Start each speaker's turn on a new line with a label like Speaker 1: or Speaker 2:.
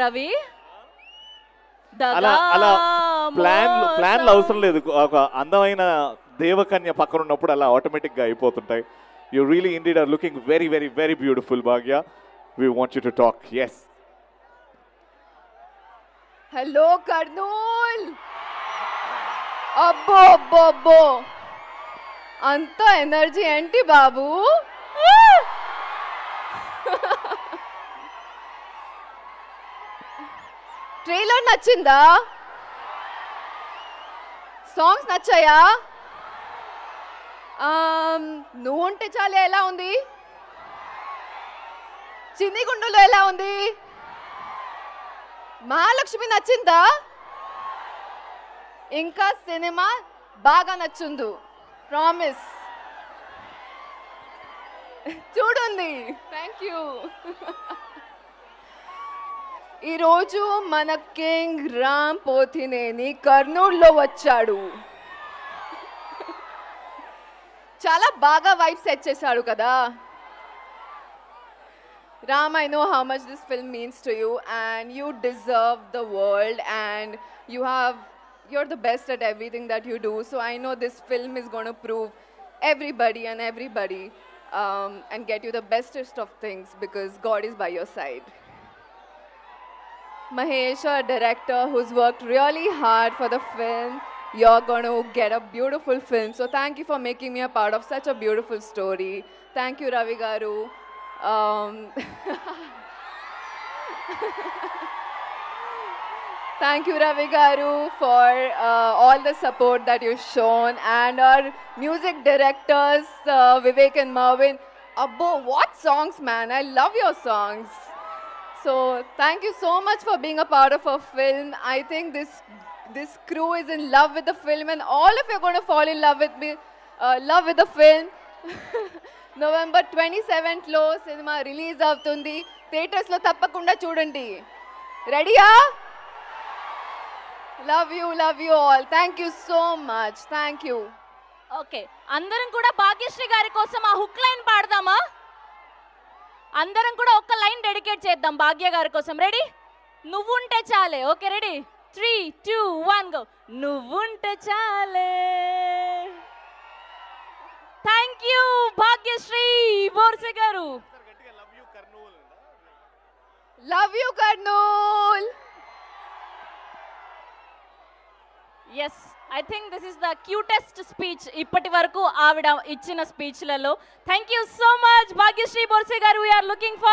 Speaker 1: రవి
Speaker 2: అలా అలా ప్లాన్లు అవసరం లేదు. ఒక అందమైన దేవకన్య పక్కన ఉన్నప్పుడు అలా ఆటోమేటిక్గా అయిపోతుంటాయి. You really indeed are looking very very very beautiful Bhagya. We want you to talk. Yes.
Speaker 3: Hello Kurnool. అబ్బో అబ్బో అబ్బో, అంత ఎనర్జీ ఏంటి బాబు? ట్రైలర్ నచ్చిందా? సాంగ్స్ నచ్చాయా? నువ్వు ఉంటే చాలు ఎలా ఉంది? చిన్ని గుండులో ఎలా ఉంది? మహాలక్ష్మి నచ్చిందా? ఇంకా సినిమా బాగా నచ్చుందు, ప్రామిస్. చూడండి. Thank you. ఈరోజు మన కింగ్ రామ్ పోతినేని కర్నూలులో వచ్చాడు. చాలా బాగా వైబ్ సెట్ చేశాడు కదా. Ram, I know how much this film means to you, and you deserve the world, and you're the best at everything that you do. So I know this film is going to prove everybody and get you the bestest of things, because God is by your side. Mahesh, our director, who's worked really hard for the film, you're going to get a beautiful film. So thank you for making me a part of such a beautiful story. Thank you, Ravi Garu. Thank you, Ravi Garu, for all the support that you've shown, and our music directors, Vivek and Marvin. Abbo, what songs, man! I love your songs. So thank you so much for being a part of our film. I think this crew is in love with the film, and all of you are going to fall in love with the film. November 27th లో cinema release అవుతుంది. Theatres లో తప్పకుండా చూడండి. రెడీయా? Love you all. Thank you so much. Thank you.
Speaker 1: Okay, అందరం కూడా భాగ్యశ్రీ గారి కోసం ఆ హుక్ లైన్ పాడదామా? అందరం కూడా ఒక్క లైన్ డెడికేట్ చేద్దాం భాగ్య గారి కోసం. రెడీ? నువ్వుంటే చాలే. Okay, ready? 3, 2, 1 గో. నువ్వుంటే చాలే. Thank you Bhagyashri Borse garu.
Speaker 3: Love you Kurnool.
Speaker 1: Yes, I think this is the cutest speech ఇప్పటి వరకు ఆవిడ ఇచ్చిన స్పీచ్లలో. Thank you so much Bhagyashri Borse garu. We are looking for